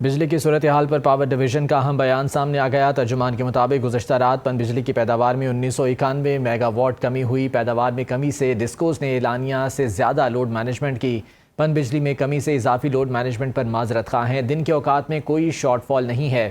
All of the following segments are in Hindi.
बिजली की सूरत हाल पर पावर डिवीजन का अहम बयान सामने आ गया। तर्जुमान के मुताबिक गुज़श्ता रात पन बिजली की पैदावार में 1991 मेगावाट कमी हुई। पैदावार में कमी से डिस्कोज ने एलानिया से ज़्यादा लोड मैनेजमेंट की। पन बिजली में कमी से इजाफी लोड मैनेजमेंट पर माजरत खा हैं। दिन के औकात में कोई शॉर्टफॉल नहीं है।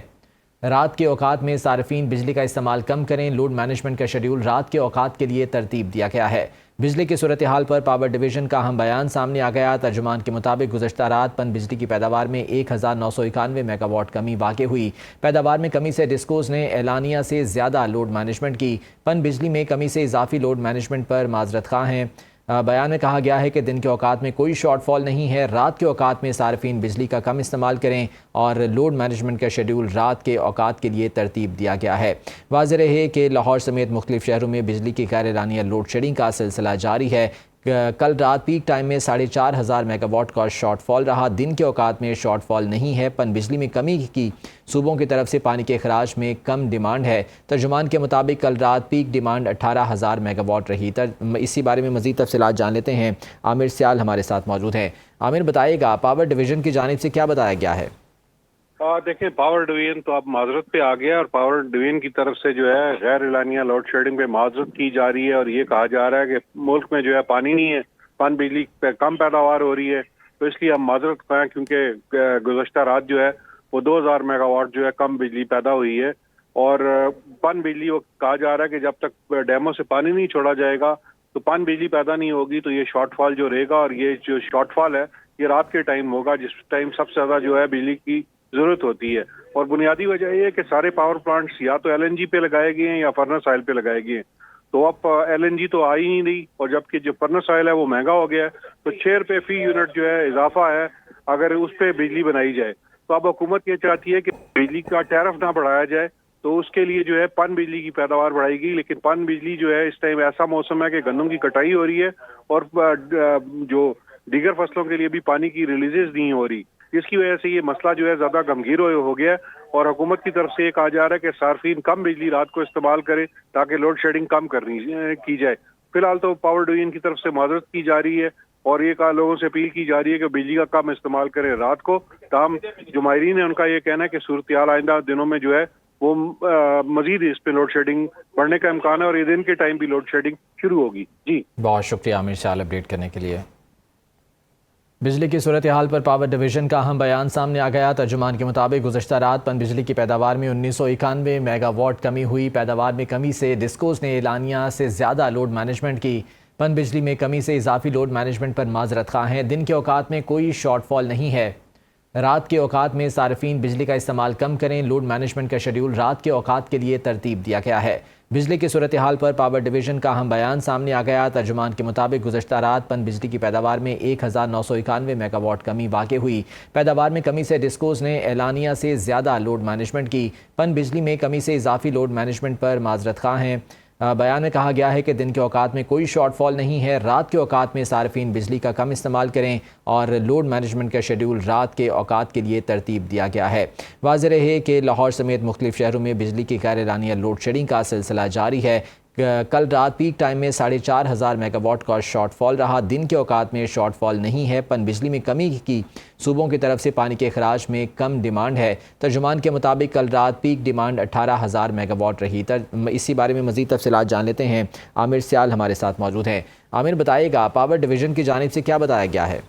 रात के औकात में सार्फिन बिजली का इस्तेमाल कम करें। लोड मैनेजमेंट का शेड्यूल रात के औकात के लिए तरतीब दिया गया है। बिजली की सूरत हाल पर पावर डिवीजन का अहम बयान सामने आ गया। तर्जुमान के मुताबिक गुज़श्ता रात पन बिजली की पैदावार में 1991 मेगावाट कमी वाक़ हुई। पैदावार में कमी से डिस्कोज ने एलानिया से ज़्यादा लोड मैनेजमेंट की। पन बिजली में कमी से इजाफी लोड मैनेजमेंट पर माजरत खा हैं। बयान में कहा गया है कि दिन के औकात में कोई शॉर्टफॉल नहीं है। रात के औकात में सार्फिन बिजली का कम इस्तेमाल करें और लोड मैनेजमेंट का शेड्यूल रात के औकात के लिए तरतीब दिया गया है। वाज़ेह रहे कि लाहौर समेत मुख्तलिफ शहरों में बिजली की गैर एलानिया लोड शेडिंग का सिलसिला जारी है। कल रात पीक टाइम में 4,500 मेगावाट का शॉर्टफॉल रहा। दिन के औकात में शॉर्टफॉल नहीं है। पन बिजली में कमी की सूबों की तरफ से पानी के अखराज में कम डिमांड है। तर्जुमान के मुताबिक कल रात पीक डिमांड 18,000 मेगावाट रही। इसी बारे में मज़ीद तफसीलात जान लेते हैं। आमिर सियाल हमारे साथ मौजूद हैं। आमिर, बताइएगा पावर डिवीज़न की जानिब से क्या बताया गया है? देखिए, पावर डिवीजन तो अब माजरत पे आ गया और पावर डिवीजन की तरफ से जो है गैर एलानिया लोड शेडिंग पे माजरत की जा रही है और ये कहा जा रहा है कि मुल्क में जो है पानी नहीं है, पन बिजली पे कम पैदावार हो रही है, तो इसलिए हम माजरत पाएं क्योंकि गुज़श्ता रात जो है वो 2000 मेगावाट जो है कम बिजली पैदा हुई है। और पन बिजली वो कहा जा रहा है कि जब तक डैमों से पानी नहीं छोड़ा जाएगा तो पन बिजली पैदा नहीं होगी, तो ये शॉर्टफॉल जो रहेगा और ये जो शॉर्टफॉल है ये रात के टाइम होगा जिस टाइम सबसे ज्यादा जो है बिजली की जरूरत होती है। और बुनियादी वजह यह है कि सारे पावर प्लांट्स या तो एलएनजी पे लगाए गए हैं या फर्नेस ऑयल पे लगाए गए हैं। तो अब एलएनजी तो आई ही नहीं और जबकि जो फर्नेस ऑयल है वो महंगा हो गया है, तो 6 रुपए फी यूनिट जो है इजाफा है अगर उस पर बिजली बनाई जाए। तो अब हुकूमत ये चाहती है कि बिजली का टैरिफ ना बढ़ाया जाए, तो उसके लिए जो है पन बिजली की पैदावार बढ़ाएगी। लेकिन पन बिजली जो है इस टाइम ऐसा मौसम है कि गन्नों की कटाई हो रही है और जो दीगर फसलों के लिए भी पानी की रिलीजेस नहीं हो रही, जिसकी वजह से ये मसला जो है ज्यादा गंभीर हो गया और हुकूमत की तरफ से ये कहा जा रहा है कि सार्फिन कम बिजली रात को इस्तेमाल करें ताकि लोड शेडिंग कम करनी की जाए। फिलहाल तो पावर डिवीजन की तरफ से माजरत की जा रही है और ये कहा लोगों से अपील की जा रही है कि बिजली का कम इस्तेमाल करें रात को। ताहम जो माहिरीन है उनका ये कहना है कि सूरत हाल आइंदा दिनों में जो है वो मजीद इस पे लोड शेडिंग बढ़ने का इम्कान है और ये दिन के टाइम भी लोड शेडिंग शुरू होगी। जी, बहुत शुक्रिया आमिर शाह अपडेट करने के लिए। बिजली की सूरत हाल पर पावर डिवीजन का अहम बयान सामने आ गया। तर्जुमान के मुताबिक गुज़श्ता रात पन बिजली की पैदावार में 1991 मेगावाट कमी हुई। पैदावार में कमी से डिस्कोज ने एलानिया से ज़्यादा लोड मैनेजमेंट की। पन बिजली में कमी से इजाफी लोड मैनेजमेंट पर माजरत खा हैं। दिन के औकात में कोई शॉर्टफॉल नहीं है। रात के औकात में सार्फिन बिजली का इस्तेमाल कम करें। लोड मैनेजमेंट का शेड्यूल रात के औकात के लिए तरतीब दिया गया है। बिजली की सूरत हाल पर पावर डिवीजन का अहम बयान सामने आ गया। तर्जुमान के मुताबिक गुज़श्ता रात पन बिजली की पैदावार में 1991 मेगावाट कमी वाक़ हुई। पैदावार में कमी से डिस्कोज ने एलानिया से ज़्यादा लोड मैनेजमेंट की। पन बिजली में कमी से इजाफी लोड मैनेजमेंट पर माजरत खा हैं। बयान में कहा गया है कि दिन के औकात में कोई शॉर्टफॉल नहीं है। रात के औकात में सार्फिन बिजली का कम इस्तेमाल करें और लोड मैनेजमेंट का शेड्यूल रात के औकात के लिए तरतीब दिया गया है। वाज़ेह रहे कि लाहौर समेत मुख्तलिफ शहरों में बिजली की गैर एलानिया लोड शेडिंग का सिलसिला जारी है। कल रात पीक टाइम में 4,500 मेगावाट का शॉर्टफॉल रहा। दिन के औकात में शॉर्टफॉल नहीं है। पन बिजली में कमी की सूबों की तरफ से पानी के अखराज में कम डिमांड है। तर्जुमान के मुताबिक कल रात पीक डिमांड 18,000 मेगावाट रही। इसी बारे में मज़ीद तफसीलात जान लेते हैं। आमिर सियाल हमारे साथ मौजूद हैं। आमिर, बताइएगा पावर डिवीजन की जानिब से क्या बताया गया है?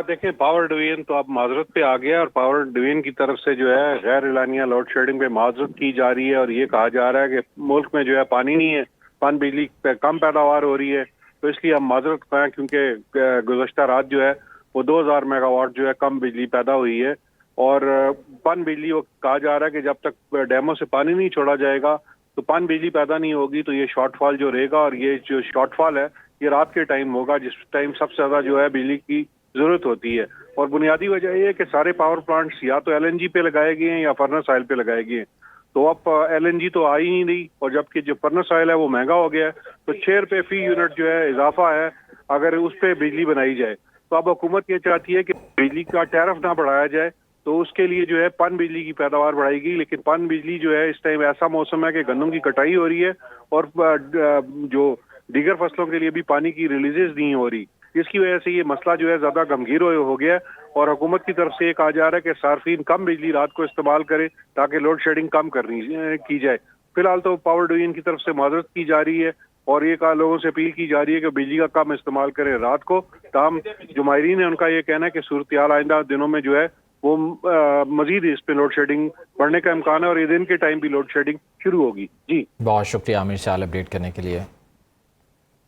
देखिए, पावर डिवीजन तो अब माजरत पे आ गया और पावर डिवीजन की तरफ से जो है गैर एलानिया लोड शेडिंग पे माजरत की जा रही है और ये कहा जा रहा है कि मुल्क में जो है पानी नहीं है, पन बिजली पे कम पैदावार हो रही है, तो इसलिए हम माजरत पाएं क्योंकि गुज़श्ता रात जो है वो 2000 मेगावाट जो है कम बिजली पैदा हुई है। और पन बिजली वो कहा जा रहा है कि जब तक डैमों से पानी नहीं छोड़ा जाएगा तो पन बिजली पैदा नहीं होगी, तो ये शॉर्टफॉल जो रहेगा और ये जो शॉर्टफॉल है ये रात के टाइम होगा जिस टाइम सबसे ज्यादा जो है बिजली की जरूरत होती है। और बुनियादी वजह यह है कि सारे पावर प्लांट्स या तो एलएनजी पे लगाए गए हैं या फर्नेस ऑयल पे लगाए गए हैं। तो अब एलएनजी तो आई ही नहीं और जबकि जो फर्नेस ऑयल है वो महंगा हो गया है, तो 6 रुपए फी यूनिट जो है इजाफा है अगर उस पर बिजली बनाई जाए। तो अब हुकूमत ये चाहती है कि बिजली का टैरिफ ना बढ़ाया जाए, तो उसके लिए जो है पन बिजली की पैदावार बढ़ाएगी। लेकिन पन बिजली जो है इस टाइम ऐसा मौसम है कि गन्नों की कटाई हो रही है और जो दीगर फसलों के लिए भी पानी की रिलीजेस नहीं हो रही, जिसकी वजह से ये मसला जो है ज्यादा गंभीर हो गया और हुकूमत की तरफ से ये कहा जा रहा है कि सार्फिन कम बिजली रात को इस्तेमाल करें ताकि लोड शेडिंग कम की जाए। फिलहाल तो पावर डिवीजन की तरफ से माजरत की जा रही है और ये कहा लोगों से अपील की जा रही है कि बिजली का कम इस्तेमाल करें रात को। ताम जो माहिरीन है उनका ये कहना है कि सूरत हाल आइंदा दिनों में जो है वो मजीद इस पे लोड शेडिंग बढ़ने का इम्कान है और ये दिन के टाइम भी लोड शेडिंग शुरू होगी। जी बहुत शुक्रिया आमिर शाह अपडेट करने के लिए।